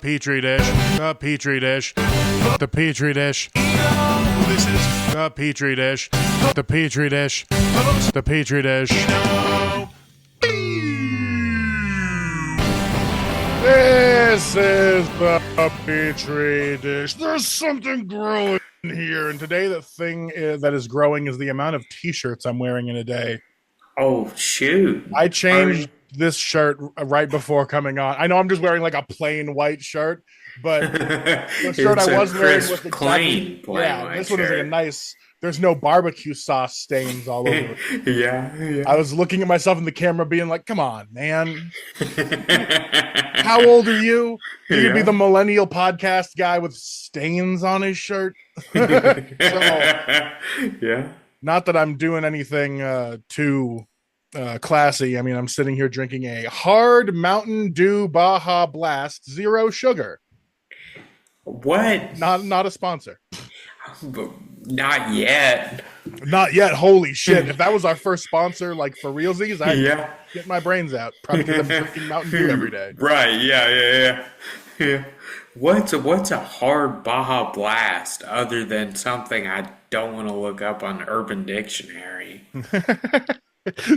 Petri dish, the Petri dish, the Petri dish. This is the Petri dish, the Petri dish, the Petri dish. This is the Petri dish. There's something growing here, and today the thing that is growing is the amount of t-shirts I'm wearing in a day. Oh, shoot. I changed this shirt right before coming on. I know I'm just wearing like a plain white shirt, but the shirt I was wearing was exactly this one is like a nice. There's no barbecue sauce stains all over it. Yeah. I was looking at myself in the camera, being like, "Come on, man! How old are you? You could be the millennial podcast guy with stains on his shirt." Not that I'm doing anything too classy. I mean, I'm sitting here drinking a hard Mountain Dew Baja Blast, zero sugar. What? Not a sponsor. Not yet. Not yet. Holy shit! If that was our first sponsor, like for realsies, I'd get my brains out. Probably because I'm drinking Mountain Dew every day. Right? Yeah. What's a hard Baja Blast other than something I don't want to look up on Urban Dictionary?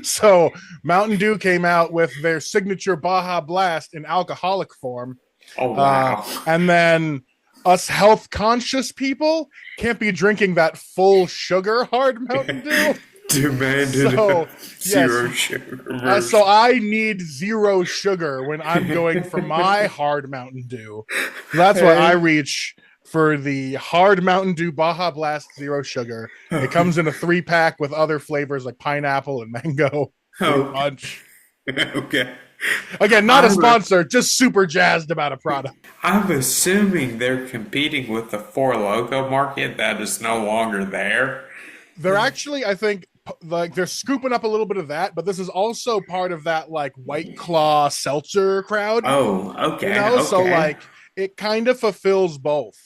So Mountain Dew came out with their signature Baja Blast in alcoholic form. Oh wow! And then us health conscious people can't be drinking that full sugar hard Mountain Dew. Demanded zero sugar. So I need zero sugar when I'm going for my hard Mountain Dew. That's why I reach for the hard Mountain Dew Baja Blast zero sugar. It comes in a 3-pack with other flavors like pineapple and mango. Punch. Okay. Again, not a sponsor, just super jazzed about a product. I'm assuming they're competing with the Four Loko market that is no longer there. They're actually, I think, like they're scooping up a little bit of that, but this is also part of that like White Claw seltzer crowd. Oh, okay. So like it kind of fulfills both.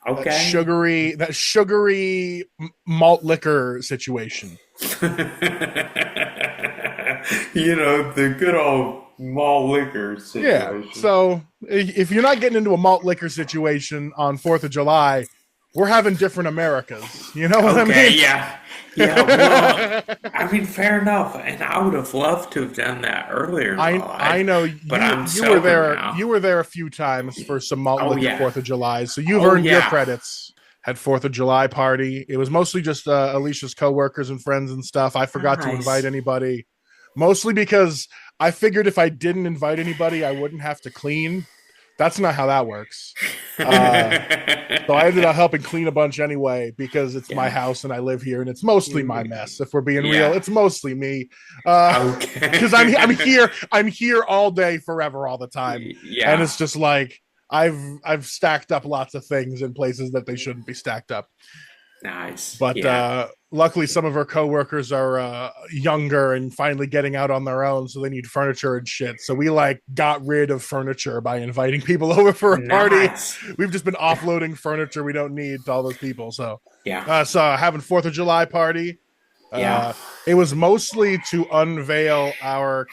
Okay. That sugary malt liquor situation. The good old malt liquor situation. Yeah. So if you're not getting into a malt liquor situation on 4th of July, we're having different Americas. You know what I mean? Yeah. Well, I mean, fair enough. And I would have loved to have done that earlier. I know, but you were there. Now. You were there a few times for some malt liquor 4th of July, so you've earned your credits. Had 4th of July party. It was mostly just Alicia's coworkers and friends and stuff. I forgot to invite anybody, mostly because I figured if I didn't invite anybody, I wouldn't have to clean. That's not how that works. So I ended up helping clean a bunch anyway because it's my house and I live here and it's mostly my mess. If we're being real, it's mostly me. Because I'm here all day, forever, all the time. Yeah. And it's just like I've stacked up lots of things in places that they shouldn't be stacked up. Nice. But luckily some of our coworkers are younger and finally getting out on their own, so they need furniture and shit. So we got rid of furniture by inviting people over for a party. We've just been offloading furniture we don't need to all those people. So so having 4th of July party. It was mostly to unveil our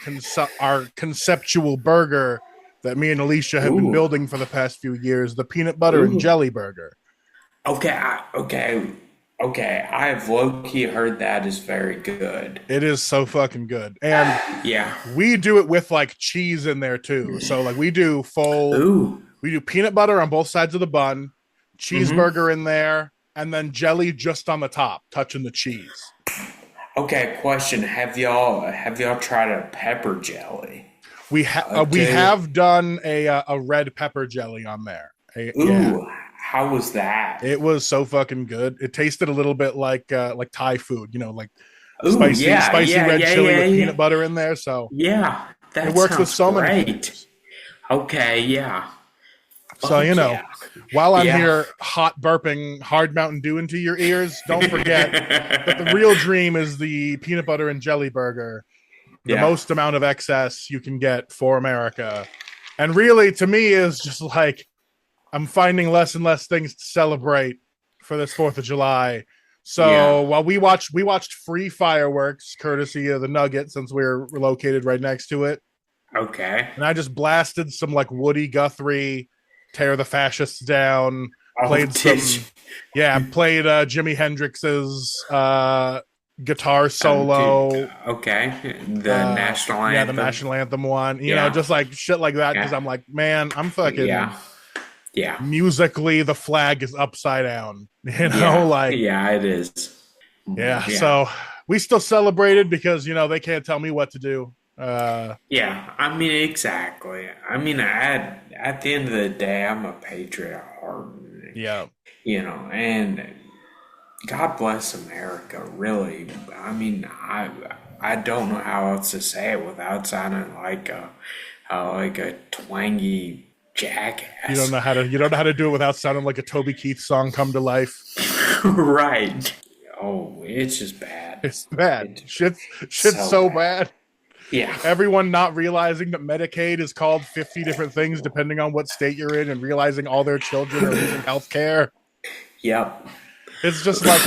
conceptual burger that me and Alicia have been building for the past few years, the peanut butter and jelly burger. Okay. I have low-key heard that is very good. It is so fucking good. And we do it with cheese in there too. So we do we do peanut butter on both sides of the bun, cheeseburger in there, and then jelly just on the top, touching the cheese. Okay, question. Have y'all tried a pepper jelly? We have done a red pepper jelly on there. How was that? It was so fucking good. It tasted a little bit like Thai food, spicy red chili with peanut butter in there. So it works with so many things. Okay, yeah. So while I'm here hot burping hard Mountain Dew into your ears, don't forget that the real dream is the peanut butter and jelly burger. The most amount of excess you can get for America. And really, to me, is just I'm finding less and less things to celebrate for this 4th of July. So while we watched free fireworks, courtesy of the Nugget, since we're located right next to it. Okay. And I just blasted some Woody Guthrie tear the fascists down. Oh, Played played Jimi Hendrix's guitar solo. Okay, the national anthem. Yeah, the national anthem one. You know, just like shit like that. Because I'm like, man, I'm fucking. Yeah. Musically, the flag is upside down. You know, it is. Yeah. So we still celebrated because they can't tell me what to do. I mean, exactly. I mean, at the end of the day, I'm a patriot at heart. Yeah. And God bless America, really. I mean, I don't know how else to say it without sounding like a twangy jackass. You don't know how to do it without sounding like a Toby Keith song come to life. Right. Oh, it's just bad. It's bad. Shit's so bad. Yeah. Everyone not realizing that Medicaid is called 50 different things depending on what state you're in, and realizing all their children are losing health care. Yep. It's just like,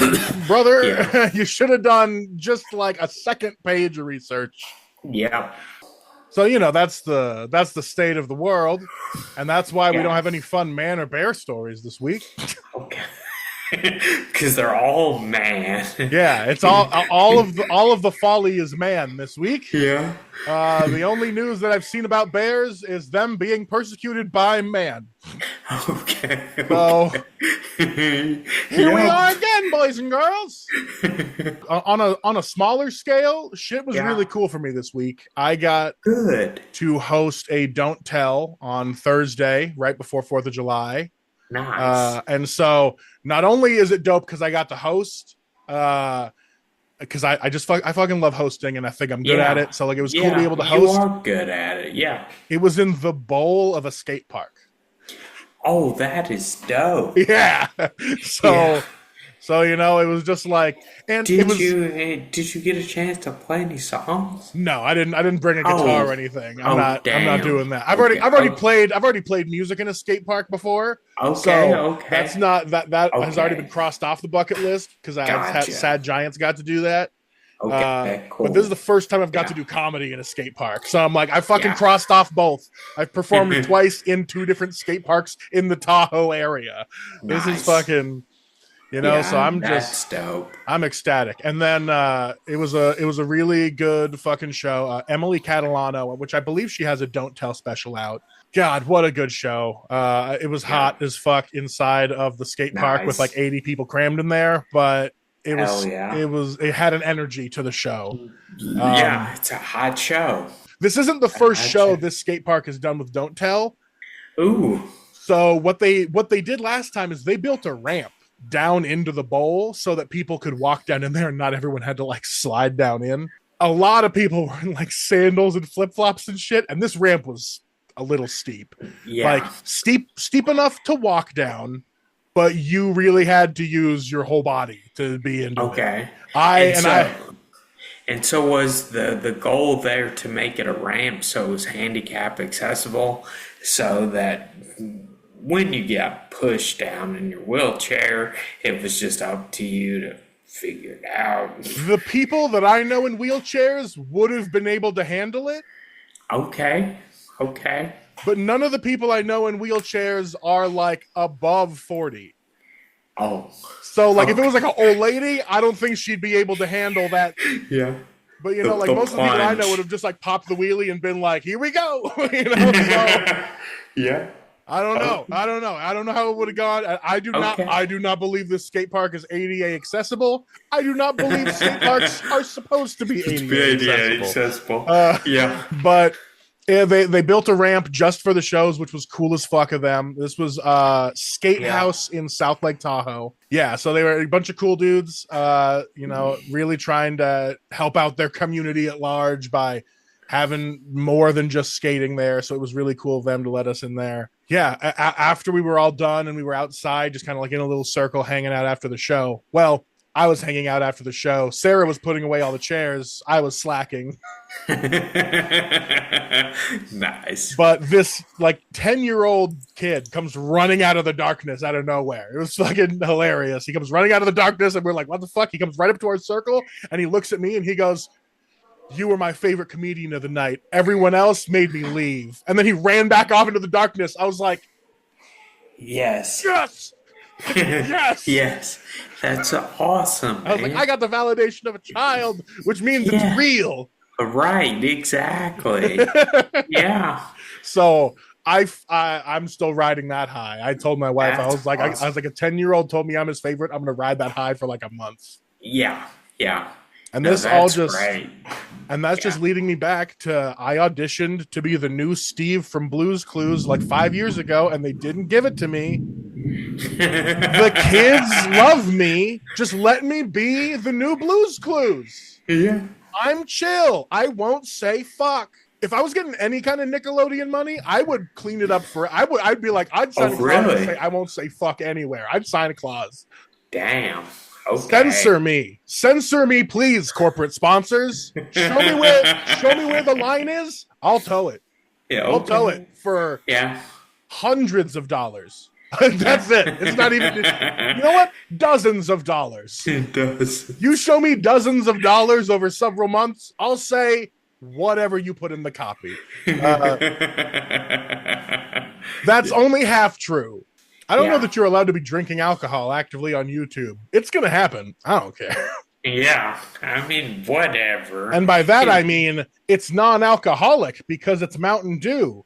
brother, you should have done just like a second page of research. Yep. So, that's the state of the world, and that's why we don't have any fun man or bear stories this week. Okay. Because they're all man. Yeah, it's all of the folly is man this week. Yeah. The only news that I've seen about bears is them being persecuted by man. Okay. So here we are again, boys and girls. On a smaller scale, shit was really cool for me this week. I got to host a Don't Tell on Thursday, right before 4th of July. Nice. And so not only is it dope because I got to host, because I fucking love hosting, and I think I'm good at it. So like, it was cool to be able to host. You are good at it. Yeah. It was in the bowl of a skate park. Oh, that is dope. Yeah. So it was just like, and did you get a chance to play any songs? No, I didn't bring a guitar or anything. I'm not doing that. I've already played music in a skate park before. Okay. That's not that has already been crossed off the bucket list because Sad Giants got to do that. Okay, cool. But this is the first time I've got to do comedy in a skate park. So I'm like, I fucking crossed off both. I've performed twice in 2 different skate parks in the Tahoe area. Nice. This is fucking, so that's dope. I'm ecstatic. And then it was a really good fucking show. Emily Catalano, which I believe she has a Don't Tell special out. God, what a good show. It was hot as fuck inside of the skate park with like 80 people crammed in there, but it had an energy to the show. It's a hot show. This isn't the first show this skate park has done with Don't Tell. Ooh. So what they did last time is they built a ramp down into the bowl so that people could walk down in there and not everyone had to like slide down in. A lot of people were in like sandals and flip-flops and shit, and this ramp was a little steep. Yeah. Like steep enough to walk down, but you really had to use your whole body to be into it. And so was the goal there to make it a ramp so it was handicap accessible, so that when you got pushed down in your wheelchair, it was just up to you to figure it out. The people that I know in wheelchairs would have been able to handle it. Okay. But none of the people I know in wheelchairs are like above 40. Oh. So like if it was like an old lady, I don't think she'd be able to handle that. Yeah. But most of the people I know would have just like popped the wheelie and been like, "Here we go." So, yeah. I don't know. I don't know how it would have gone. I do not believe this skate park is ADA accessible. I do not believe skate parks are supposed to be ADA accessible. But they built a ramp just for the shows, which was cool as fuck of them. This was Skate House in South Lake Tahoe. Yeah, so they were a bunch of cool dudes, really trying to help out their community at large by having more than just skating there. So it was really cool of them to let us in there. Yeah, after we were all done and we were outside, just kind of like in a little circle hanging out after the show. Well, I was hanging out after the show. Sarah was putting away all the chairs. I was slacking. Nice. But this like 10-year-old kid comes running out of the darkness out of nowhere. It was fucking hilarious. He comes running out of the darkness and we're like, what the fuck? He comes right up to our circle and he looks at me and he goes, "You were my favorite comedian of the night. Everyone else made me leave." And then he ran back off into the darkness. I was like, Yes. Yes. Yes. Yes. That's awesome, man. I was like, I got the validation of a child, which means it's real. Right, exactly. Yeah. So I'm still riding that high. I told my wife, That's I was like, awesome. I was like, a 10-year-old told me I'm his favorite. I'm gonna ride that high for like a month. Yeah. Yeah. And No, this all that's just great. and that's just leading me back to I auditioned to be the new Steve from Blue's Clues like 5 years ago, and they didn't give it to me. The kids love me. Just let me be the new Blue's Clues. Yeah. I'm chill. I won't say fuck. If I was getting any kind of Nickelodeon money, I would clean it up for. I'd be like, I'd sign a clause and say I won't say fuck anywhere. I'd sign a clause. Damn. Okay. Censor me, please, corporate sponsors. Show me where the line is. I'll tow it. Yeah, okay. I'll tow it for hundreds of dollars. That's it. It's not even. You know what? Dozens of dollars. It does. You show me dozens of dollars over several months, I'll say whatever you put in the copy. That's only half true. I don't know that you're allowed to be drinking alcohol actively on YouTube. It's going to happen. I don't care. Yeah. I mean, whatever. And by that, I mean it's non-alcoholic because it's Mountain Dew.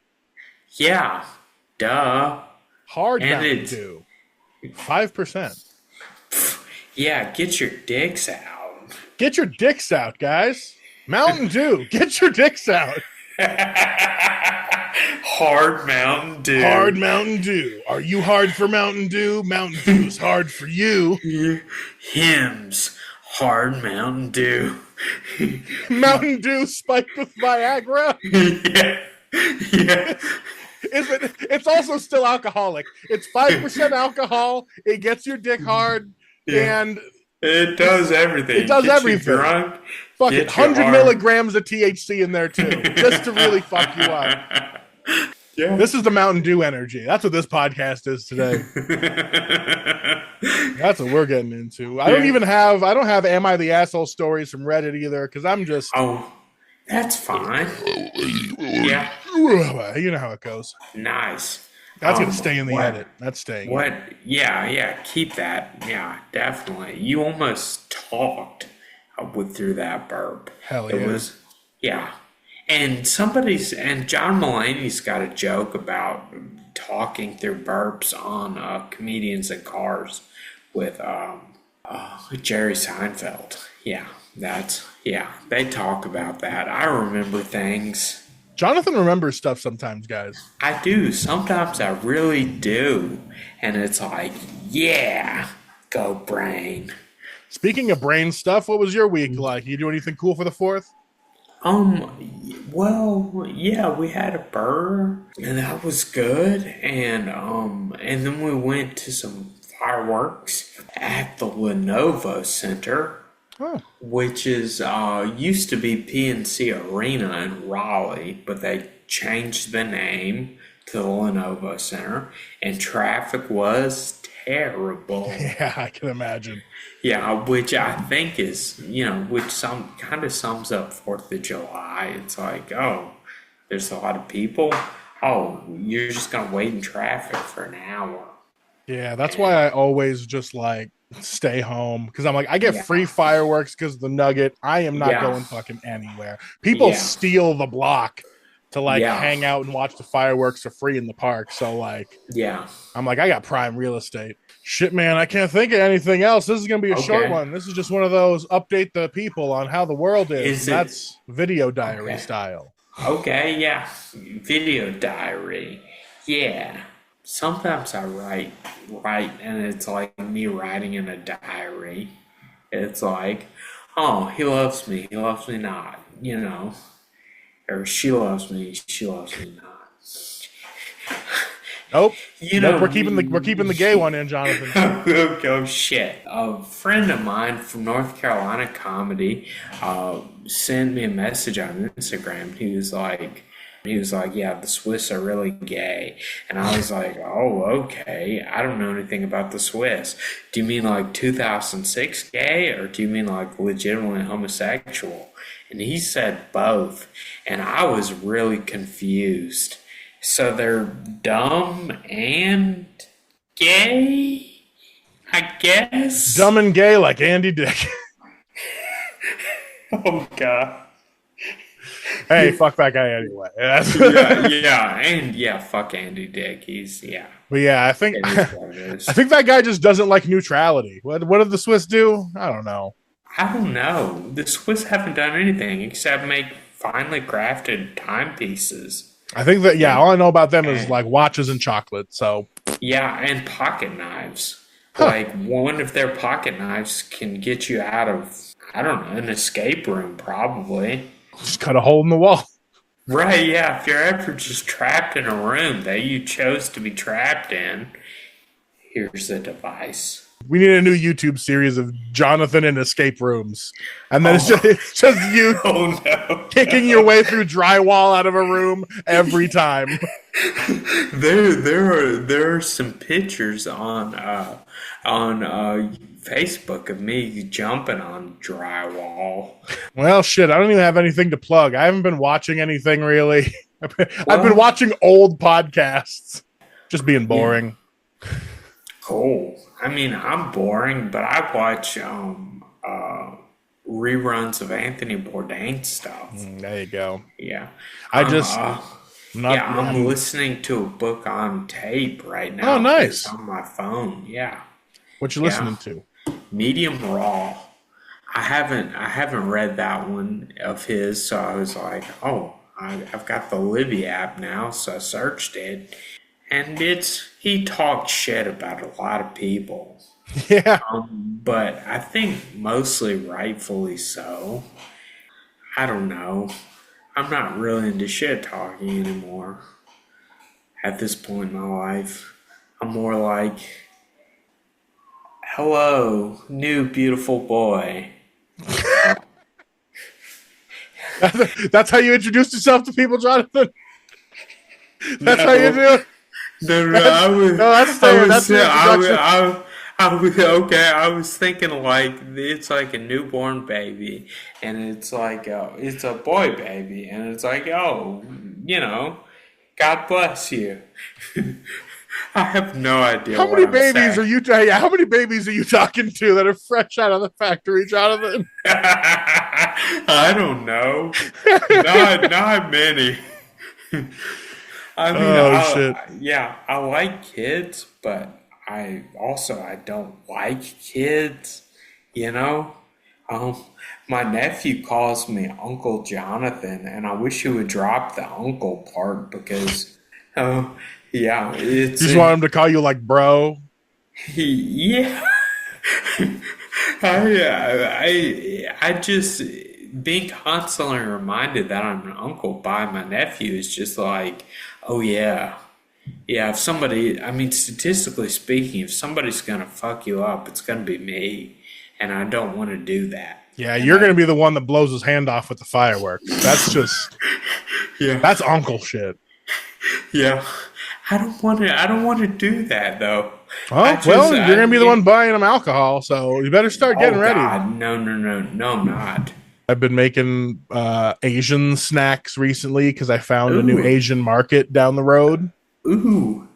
Yeah. Duh. Hard Mountain Dew. 5%. Yeah, get your dicks out. Get your dicks out, guys. Mountain Dew. Get your dicks out. Hard Mountain Dew. Hard Mountain Dew. Are you hard for Mountain Dew? Mountain Dew's hard for you. Hims. Hard Mountain Dew. Mountain Dew spiked with Viagra? Yeah. It's also still alcoholic. It's 5% alcohol. It gets your dick hard, and it does everything. It does everything. Drunk, fuck it, 100 milligrams of THC in there too, just to really fuck you up. Yeah. This is the Mountain Dew energy. That's what this podcast is today. That's what we're getting into. I don't have Am I the Asshole stories from Reddit either, because I'm just. Oh, that's fine. Yeah. You know how it goes. Nice. That's going to stay in the edit. That's staying. What? Yeah. Keep that. Yeah, definitely. You almost talked through that burp. Hell yeah. It was, yeah. And John Mulaney's got a joke about talking through burps on Comedians in Cars with Jerry Seinfeld. Yeah, they talk about that. I remember things. Jonathan remembers stuff sometimes, guys. I do. Sometimes I really do. And it's like, yeah, go brain. Speaking of brain stuff, what was your week like? You do anything cool for the 4th? Well, yeah, we had a burger, and that was good. And then we went to some fireworks at the Lenovo Center. Oh. Which is used to be PNC Arena in Raleigh, but they changed the name to the Lenovo Center, and traffic was terrible. Yeah, I can imagine. Yeah, which I think is, which kind of sums up 4th of July. It's like, oh, there's a lot of people. Oh, you're just going to wait in traffic for an hour. Yeah, that's why I always just stay home, because I'm like, I get free fireworks because of the Nugget. I am not going fucking anywhere. People steal the block to hang out and watch the fireworks for free in the park. So I'm like, I got prime real estate. Shit, man, I can't think of anything else. This is gonna be a short one. This is just one of those update the people on how the world is. That's video diary style. Okay, yeah, video diary. Yeah. Sometimes I write, and it's like me writing in a diary. It's like, oh, he loves me not, or she loves me not. Nope. Nope, we're keeping the gay one in, Jonathan. Oh shit! A friend of mine from North Carolina comedy sent me a message on Instagram. He was like, yeah, the Swiss are really gay. And I was like, oh, okay. I don't know anything about the Swiss. Do you mean 2006 gay, or do you mean legitimately homosexual? And he said both. And I was really confused. So they're dumb and gay, I guess. Dumb and gay like Andy Dick. Oh, God. Hey, fuck that guy anyway. Fuck Andy Dick. But yeah, I think that guy just doesn't like neutrality. What did the Swiss do? I don't know. The Swiss haven't done anything except make finely crafted timepieces. I think that all I know about them is like watches and chocolate. So and pocket knives. Huh. Like one of their pocket knives can get you out of, I don't know, an escape room probably. Just cut a hole in the wall. Right, yeah. If you're ever just trapped in a room that you chose to be trapped in, here's the device. We need a new YouTube series of Jonathan in escape rooms. And then it's just you kicking your way through drywall out of a room every time. There are some pictures on Facebook of me jumping on drywall. Well, shit, I don't even have anything to plug. I haven't been watching anything really. I've been watching old podcasts. Just being boring. Yeah. Cool. I mean, I'm boring, but I watch reruns of Anthony Bourdain stuff. There you go. Yeah. I'm listening to a book on tape right now. Oh, nice. It's on my phone. Yeah. What you listening to? Medium Raw. I haven't read that one of his, so I was like, I've got the Libby app now, so I searched it, and he talked shit about a lot of people. Yeah. But I think mostly rightfully so. I don't know. I'm not really into shit talking anymore. At this point in my life, I'm more like, hello, new beautiful boy. That's how you introduce yourself to people, Jonathan? That's how you do it? I was thinking like it's like a newborn baby, and it's like it's a boy baby, and it's like, God bless you. I have no idea. How many babies are you talking to that are fresh out of the factory, Jonathan? I don't know. Not many. I mean, shit. I like kids, but I don't like kids. My nephew calls me Uncle Jonathan, and I wish he would drop the uncle part because, you just want him to call you like bro. Yeah. I just being constantly reminded that I'm an uncle by my nephew is just like, oh yeah. Yeah, if somebody, I mean, statistically speaking, if somebody's going to fuck you up, it's going to be me. And I don't want to do that. Yeah, you're going to be the one that blows his hand off with the fireworks. That's just, that's uncle shit. Yeah. I don't want to do that, though. You're going to be the one buying him alcohol, so you better start getting ready. No, I'm not. I've been making Asian snacks recently because I found a new Asian market down the road. Ooh,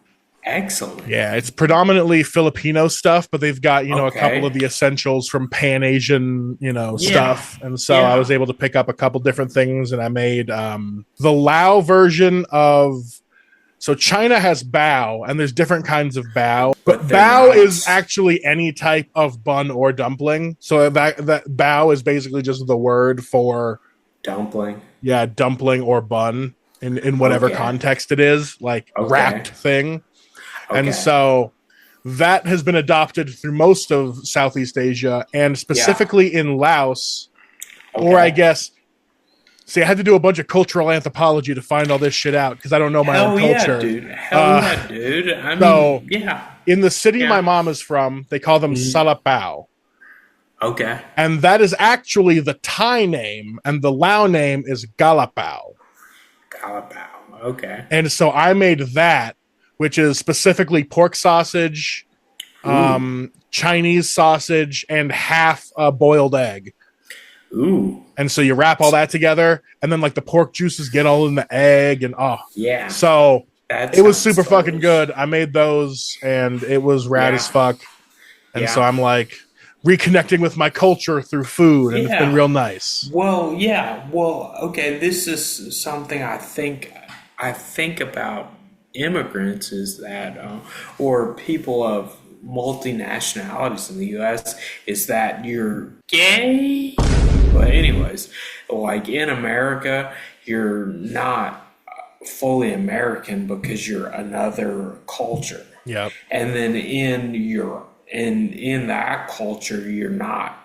excellent. Yeah, it's predominantly Filipino stuff, but they've got, a couple of the essentials from Pan-Asian, stuff. And so I was able to pick up a couple different things, and I made the Lao version of... So China has bao, and there's different kinds of bao. But bao is actually any type of bun or dumpling. So that bao is basically just the word for... Dumpling. Yeah, dumpling or bun in whatever context it is, like wrapped thing. Okay. And so that has been adopted through most of Southeast Asia, and specifically in Laos, or I guess... See, I had to do a bunch of cultural anthropology to find all this shit out because I don't know my own culture. Hell yeah, dude. In the city my mom is from, they call them Salapao. Okay. And that is actually the Thai name, and the Lao name is Galapao. Galapao, okay. And so I made that, which is specifically pork sausage, Chinese sausage, and half a boiled egg. Ooh. And so you wrap all that together, and then like the pork juices get all in the egg, and yeah. So That It was sounds super fucking delicious. good. I made those and it was rad as Yeah. fuck. And so Yeah. I'm like reconnecting with my culture through food, and it's been Yeah. real nice. Well, yeah. Well, okay. This is something I think about immigrants is that, or people of multinationalities in the U.S. is that you're gay. But anyways, like in America, you're not fully American because you're another culture. Yep. And then in that culture, you're not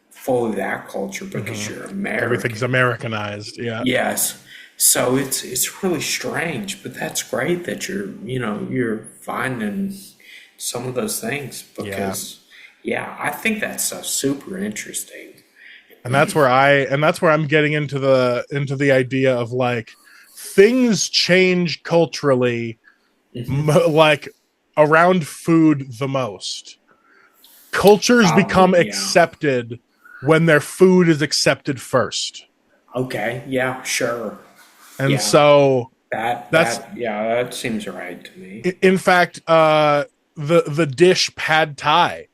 fully that culture because Mm-hmm. you're Everything's American. Americanized. Yeah. Yes. So it's really strange, but that's great that you're finding some of those things Yeah. because yeah, I think that's so super interesting. And that's where I'm getting into the idea of like things change culturally Hmm. like around food the most. Cultures become Probably, yeah. accepted when their food is accepted first. Okay, yeah, sure. And Yeah. so That that's that yeah, that seems right to me. in fact the dish pad thai.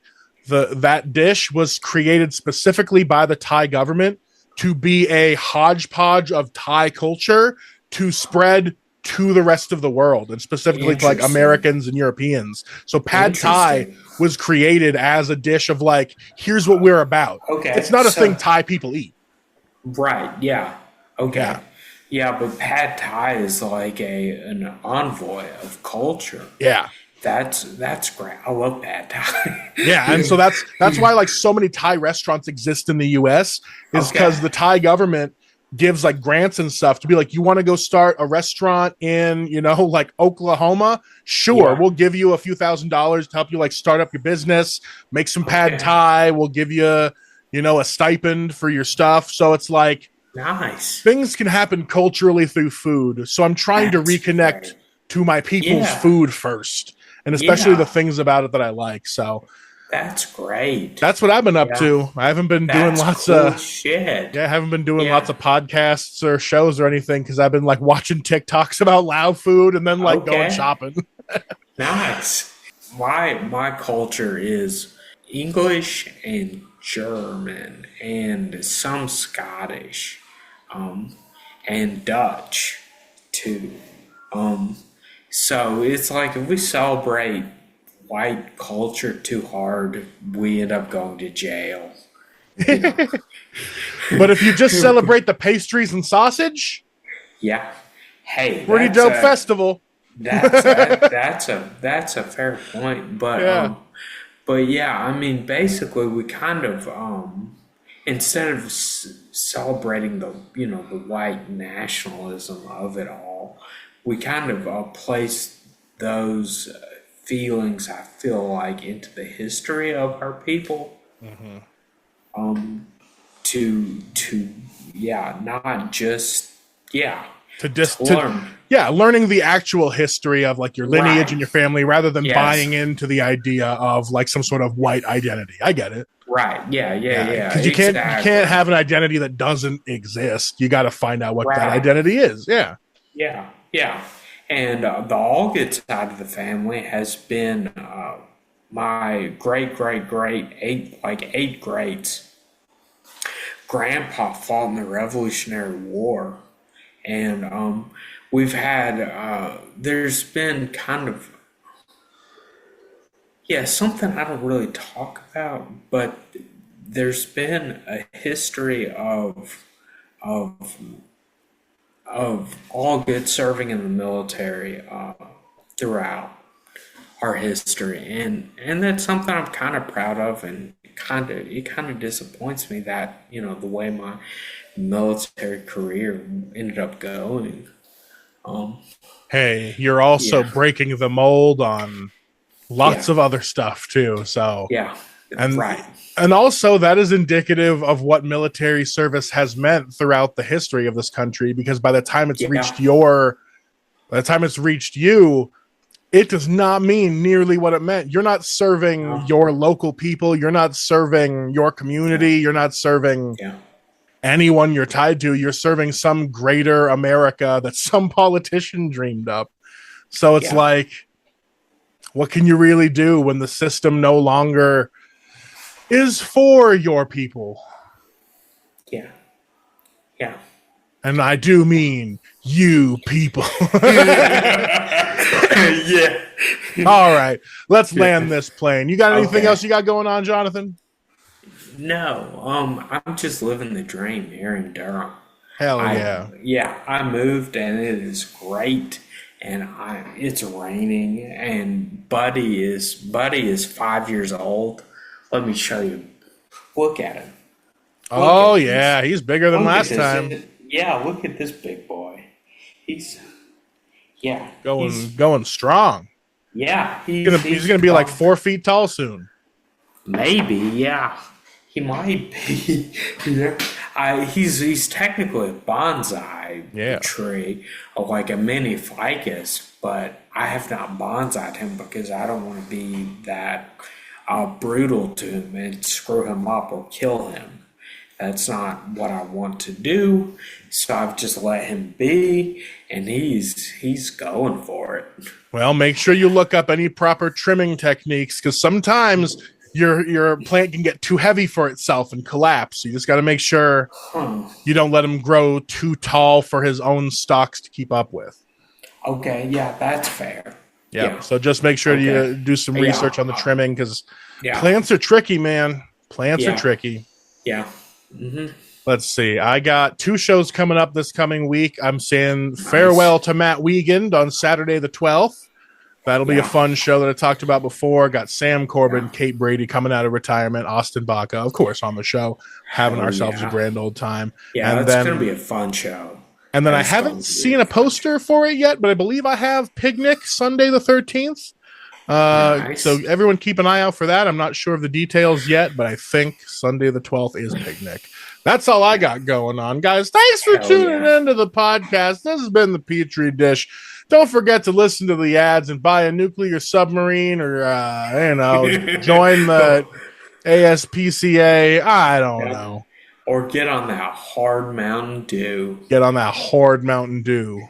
That dish was created specifically by the Thai government to be a hodgepodge of Thai culture to spread to the rest of the world, and specifically to like Interesting. Americans and Europeans. So pad Thai Interesting. was created as a dish of like, here's what we're about. It's Okay, not a thing so Thai people eat. right, yeah. Yeah. Okay. Yeah, but pad thai is like an envoy of culture. Yeah. That's great. I love pad thai. Yeah, and so that's why like so many Thai restaurants exist in the US is Okay. because the Thai government gives like grants and stuff to be like, you want to go start a restaurant in, like Oklahoma? Sure, Yeah. we'll give you a few $1,000s to help you like start up your business, make some pad Okay. Thai, we'll give you, a stipend for your stuff. So it's like Nice. things can happen culturally through food. So I'm trying to That's reconnect great. to my people's Yeah. food first, and especially the Yeah. things about it that I like. So That's great. that's what I've been up Yeah. to. I haven't been doing That's lots cool of as shit. yeah, I haven't been doing lots Yeah. of podcasts or shows or anything because I've been like watching TikToks about loud food and then like going Okay. shopping. Nice. My culture is English and German and some Scottish, um, and Dutch too. Um, so it's like if we celebrate white culture too hard, we end up going to jail. You know? But if you just celebrate the pastries and sausage, Yeah. Hey, pretty dope festival. that's a fair point, Yeah. but yeah, I mean, basically, we kind of instead of celebrating the white nationalism of it all, we kind of place those feelings. I feel like into the history of our people. Mm-hmm. To yeah, not just yeah To to just to learn. Yeah, learning the actual history of like your lineage Right. and your family rather than Yes. buying into the idea of like some sort of white identity. I get it. Right. Yeah. Yeah. Yeah, Yeah. because you can't Exactly. have an identity that doesn't exist. You got to find out what that Right. identity is. Yeah. Yeah. Yeah. And the all good side of the family has been my great eight greats. Grandpa fought in the Revolutionary War, and we've had there's been kind of yeah something I don't really talk about, but there's been a history of all good serving in the military throughout our history, and that's something I'm kind of proud of, and it kind of disappoints me that the way my military career ended up going. Um, Hey, you're also yeah, breaking the mold on lots yeah, of other stuff too. So, yeah, and right, and also that is indicative of what military service has meant throughout the history of this country because yeah, by the time it's reached you, it does not mean nearly what it meant. You're not serving no, your local people, you're not serving your yeah, community, you're not serving yeah, anyone you're tied to. You're serving some greater America that some politician dreamed up. So it's like, what can you really do when the system no longer is for your people? Yeah. Yeah. And I do mean you people. Yeah. All right. Let's land this plane. You got anything else you got going on, Jonathan? No. I'm just living the dream here in Durham. Hell yeah. I moved and it is great. And it's raining, and Buddy is 5 years old. Let me show you. Look at him. He's bigger than last time. Look at this big boy. He's going strong. Yeah, he's gonna be like 4 feet tall soon. Maybe, yeah. He might be. He's technically a bonsai tree, like a mini ficus, but I have not bonsai'd him because I don't want to be that brutal to him and screw him up or kill him. That's not what I want to do. So I've just let him be, and he's going for it. Well, make sure you look up any proper trimming techniques, because sometimes your plant can get too heavy for itself and collapse. So you just got to make sure you don't let him grow too tall for his own stalks to keep up with. Okay, yeah, that's fair. Yeah. So just make sure you do some research on the trimming, because plants are tricky, man. Plants are tricky. Yeah. Mm-hmm. Let's see. I got 2 shows coming up this coming week. I'm saying farewell to Matt Wiegand on Saturday the 12th. That'll be a fun show that I talked about before. Got Sam Corbin, Kate Brady coming out of retirement, Austin Baca, of course, on the show, having ourselves a grand old time. Yeah, and that's going to be a fun show. And then I haven't seen a poster for it yet, but I believe I have Picnic Sunday the 13th. So everyone keep an eye out for that. I'm not sure of the details yet, but I think Sunday the 12th is Picnic. That's all I got going on, guys. Thanks for tuning into the podcast. This has been the Petri Dish. Don't forget to listen to the ads and buy a nuclear submarine, or join the ASPCA. I don't know. Or get on that hard Mountain Dew. Get on that hard Mountain Dew.